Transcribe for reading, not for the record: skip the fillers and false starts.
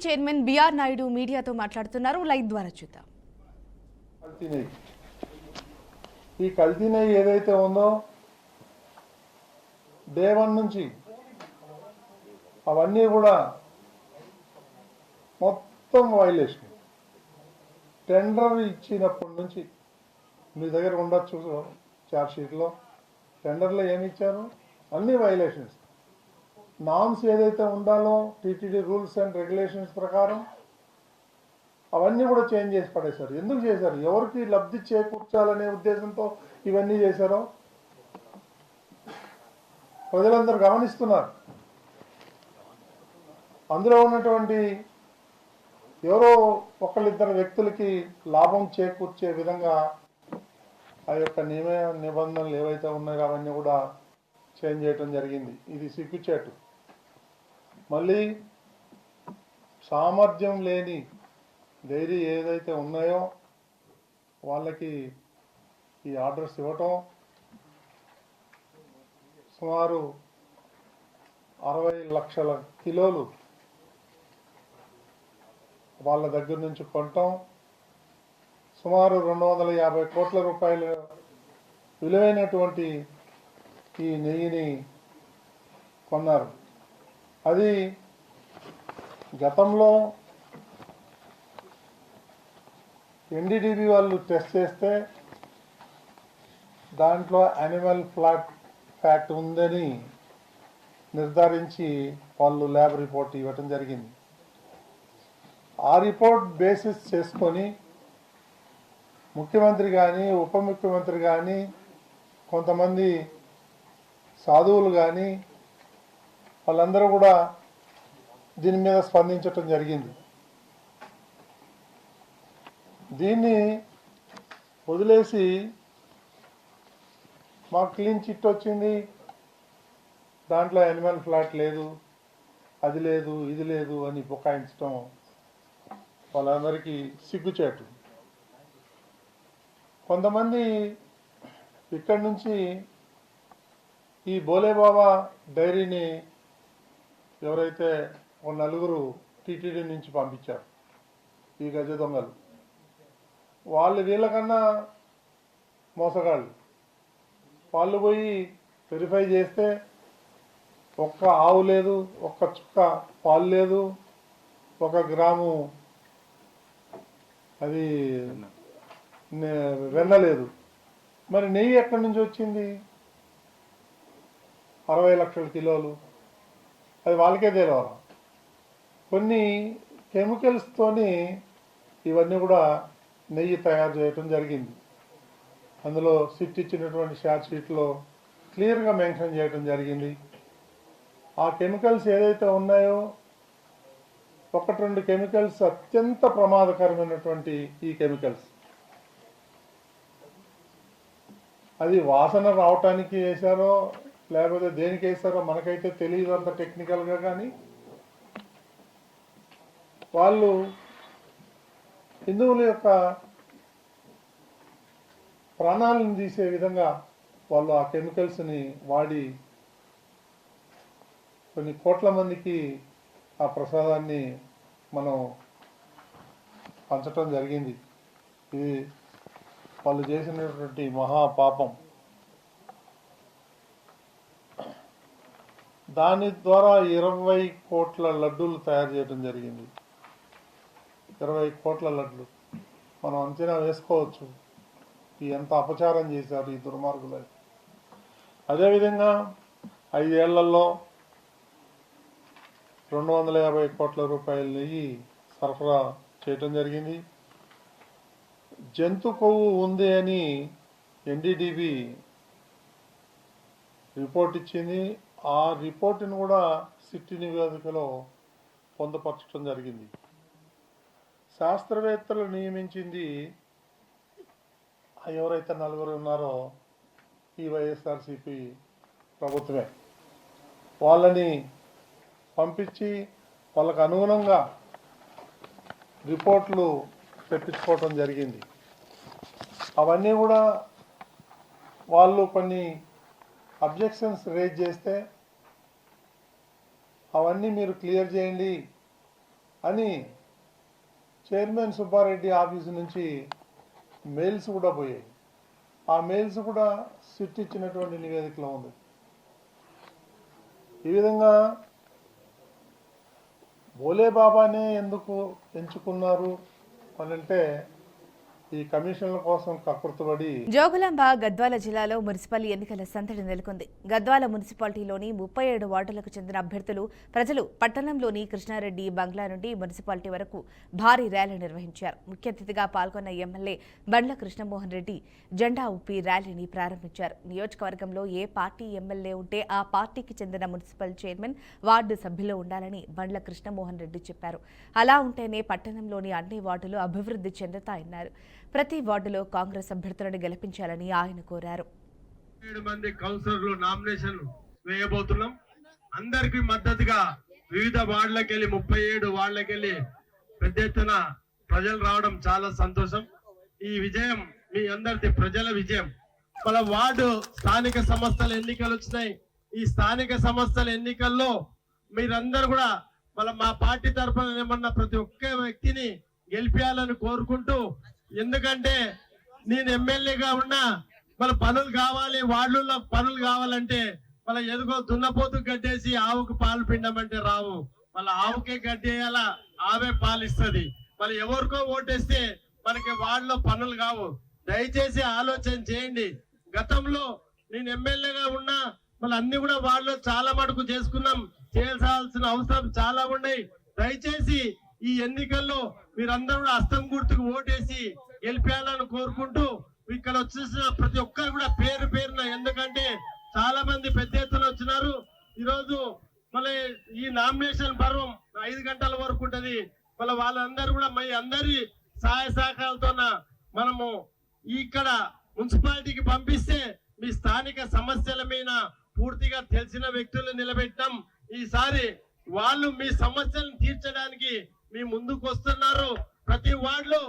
Chairman BR Naidu మీడియాతో మాట్లాడుతున్నారు. Live ద్వారా చూద్దాం. ఈ కల్తీ నెయ్యి ఏదైతే ఉందో డే 1 నుంచి అవన్నీ కూడా మొత్తం వైలేషన్. టెండర్ ఇచ్చినప్పటి నుంచి మీ దగ్గర ఉండొచ్చు చార్జ్ షీట్లో. టెండర్లో ఏమి ఇచ్చారు? అన్ని వైలేషన్స్. నామ్స్ ఏదైతే ఉండాలో టీటీడీ రూల్స్ అండ్ రెగ్యులేషన్స్ ప్రకారం అవన్నీ కూడా చేంజ్ చేసి పడేశారు. ఎందుకు చేశారు? ఎవరికి లబ్ధి చేకూర్చాలనే ఉద్దేశంతో ఇవన్నీ చేశారో ప్రజలందరూ గమనిస్తున్నారు. అందులో ఉన్నటువంటి ఎవరో ఒకళ్ళిద్దరు వ్యక్తులకి లాభం చేకూర్చే విధంగా ఆ యొక్క నిబంధనలు ఏవైతే ఉన్నాయో అవన్నీ కూడా చేంజ్ చేయటం జరిగింది. ఇది సిగ్గుచేటు. మళ్ళీ సామర్థ్యం లేని డైరీ ఏదైతే ఉన్నాయో వాళ్ళకి ఈ ఆర్డర్స్ ఇవ్వటం, సుమారు 60 లక్షల కిలోలు వాళ్ళ దగ్గర నుంచి కొనటం, సుమారు 250 కోట్ల రూపాయల విలువైనటువంటి ఈ నెయ్యిని కొన్నారు. అది గతంలో ఎన్డీడీబీ వాళ్ళు టెస్ట్ చేస్తే దాంట్లో యానిమల్ ఫ్యాట్ ఉందని నిర్ధారించి వాళ్ళు ల్యాబ్ రిపోర్ట్ ఇవ్వటం జరిగింది. ఆ రిపోర్ట్ బేసిస్ చేసుకొని ముఖ్యమంత్రి కానీ ఉప ముఖ్యమంత్రి కానీ కొంతమంది సాధువులు కానీ వాళ్ళందరూ కూడా దీని మీద స్పందించటం జరిగింది. దీన్ని వదిలేసి మాకు క్లీన్ చిట్ వచ్చింది, దాంట్లో యానిమల్ ఫ్లాట్ లేదు, అది లేదు, ఇది లేదు అని బుకాయించడం వాళ్ళందరికీ సిగ్గుచేటు. కొంతమంది ఇక్కడి నుంచి ఈ బోలేబాబా డైరీని ఎవరైతే ఒక నలుగురు టీటీడీ నుంచి పంపించారు, ఈ గజ దొంగలు, వాళ్ళు వీళ్ళకన్నా మోసగాళ్ళు. వాళ్ళు పోయి వెరిఫై చేస్తే ఒక్క ఆవు లేదు, ఒక్క చుక్క పాలు లేదు, 1 గ్రాము అది వెన్న లేదు. మరి నెయ్యి ఎక్కడి నుంచి వచ్చింది? 60 లక్షల కిలోలు. అది వాళ్ళకే తెలియాలి. కొన్ని కెమికల్స్తోని ఇవన్నీ కూడా నెయ్యి తయారు చేయటం జరిగింది. అందులో సిట్ ఇచ్చినటువంటి షార్ట్ షీట్లో క్లియర్గా మెన్షన్ చేయటం జరిగింది. ఆ కెమికల్స్ ఏదైతే ఉన్నాయో 1-2 కెమికల్స్ అత్యంత ప్రమాదకరమైనటువంటి ఈ కెమికల్స్. అది వాసన రావటానికి వేశారో లేకపోతే దేనికి వేశారో మనకైతే తెలియదు అంత టెక్నికల్గా. కానీ వాళ్ళు హిందువుల యొక్క ప్రాణాలను తీసే విధంగా వాళ్ళు ఆ కెమికల్స్ని వాడి కొన్ని కోట్ల మందికి ఆ ప్రసాదాన్ని మనం పంచటం జరిగింది. ఇది వాళ్ళు చేసినటువంటి మహాపాపం. దాని ద్వారా 20 కోట్ల లడ్డూలు తయారు చేయడం జరిగింది. 20 కోట్ల లడ్లు. మనం అంచనా వేసుకోవచ్చు ఎంత అపచారం చేశారు ఈ దుర్మార్గులు. అదేవిధంగా 5 ఏళ్లలో 250 కోట్ల రూపాయల నెయ్యి సరఫరా చేయటం జరిగింది. జంతు కొవ్వు ఉంది అని ఎన్డీడీబీ రిపోర్ట్ ఇచ్చింది. ఆ రిపోర్టును కూడా సిట్టి నివేదికలో పొందుపరచడం జరిగింది. శాస్త్రవేత్తలు నియమించింది ఎవరైతే 4 ఉన్నారో ఈ వైఎస్ఆర్సీపీ ప్రభుత్వమే. వాళ్ళని పంపించి వాళ్ళకు అనుగుణంగా రిపోర్ట్లు తెప్పించుకోవటం జరిగింది. అవన్నీ కూడా వాళ్ళు కొన్ని అబ్జెక్షన్స్ రేజ్ చేస్తే అవన్నీ మీరు క్లియర్ చేయండి, అని చైర్మన్ సుబ్బారెడ్డి ఆఫీసు నుంచి మెయిల్స్ కూడా పోయాయి. ఆ మెయిల్స్ కూడా సిట్ ఇచ్చినటువంటి నివేదికలో ఉంది. ఈ విధంగా భోలే బాబానే ఎందుకు ఎంచుకున్నారు అనంటే ఈ కమిషన్ల కోసం కకృతపడి. జోగులాంబ గద్వాల జిల్లాలో మున్సిపల్ ఎన్నికల సందడి నెలకొంది. గద్వాల మున్సిపాలిటీలోని 37 వార్డులకు చెందిన అభ్యర్థులు ప్రజలు పట్టణంలోని కృష్ణారెడ్డి బంగ్లా నుండి మున్సిపాలిటీ వరకు భారీ ర్యాలీ నిర్వహించారు. ముఖ్య అతిథిగా పాల్గొన్న ఎమ్మెల్యే బండ్ల కృష్ణమోహన్ రెడ్డి జెండా ఊపి ర్యాలీని ప్రారంభించారు. నియోజకవర్గంలో ఏ పార్టీ ఎమ్మెల్యే ఉంటే ఆ పార్టీకి చెందిన మున్సిపల్ చైర్మన్ వార్డు సభ్యులు ఉండాలని బండ్ల కృష్ణమోహన్ రెడ్డి చెప్పారు. అలా ఉంటేనే పట్టణంలోని అన్ని వార్డులు అభివృద్ధి చెందుతాయన్నారు. ప్రతి వార్డులో కాంగ్రెస్ అభ్యర్థులను గెలిపించాలని ఆయన కోరారు. 7 మంది కౌన్సిలర్లు నామినేషన్ వేయబోతున్నాం. అందరికీ మద్దతుగా వివిధ వార్డులకు వెళ్ళి 37 వార్డులకు వెళ్ళి పెద్ద ఎత్తున ప్రజలు రావడం చాలా సంతోషం. ఈ విజయం మీ అందరిది ప్రజల విజయం. మన వార్డు స్థానిక సంస్థల ఎన్నికలు వచ్చినాయి. ఈ స్థానిక సంస్థల ఎన్నికల్లో మీరందరూ కూడా మా పార్టీ తరఫున ఏమన్నా ప్రతి ఒక్క వ్యక్తిని గెలిపించాలని కోరుకుంటూ, ఎందుకంటే నేను ఎమ్మెల్యేగా ఉన్నా పనులు కావాలి, వార్డుల్లో పనులు కావాలంటే ఎదుగో దున్నపోతు గడ్డేసి ఆవుకు పాలు పిండమంటే రావు. ఆవుకే గడ్డేయాల, ఆవే పాలిస్తుంది. ఎవరికో ఓటేస్తే మనకి వార్డులో పనులు కావు. దయచేసి ఆలోచన చేయండి. గతంలో నేను ఎమ్మెల్యేగా ఉన్నా అన్ని కూడా వార్డులో చాలా మటుకు చేసుకున్నాం. చేయాల్సిన అవసరం చాలా ఉన్నాయి. దయచేసి ఈ ఎన్నికల్లో మీరందరూ కూడా హస్తం గుర్తుకు ఓటేసి గెలిపేయాలని కోరుకుంటూ, ఇక్కడ వచ్చేసిన ప్రతి ఒక్కరు కూడా పేరు పేరున, ఎందుకంటే చాలా మంది పెద్ద ఎత్తున వచ్చినారు. ఈరోజు ఈ నామినేషన్ పర్వం 5 గంటల వరకు ఉంటది. వాళ్ళందరూ కూడా మీ అందరి సహాయ సహకారాలతో మనము ఇక్కడ మున్సిపాలిటీకి పంపిస్తే మీ స్థానిక సమస్యల మీద పూర్తిగా తెలిసిన వ్యక్తులు నిలబెట్టాం. ఈసారి వాళ్ళు మీ సమస్యలను తీర్చడానికి మీ ముందుకు వస్తున్నారు. ప్రతి వార్డులో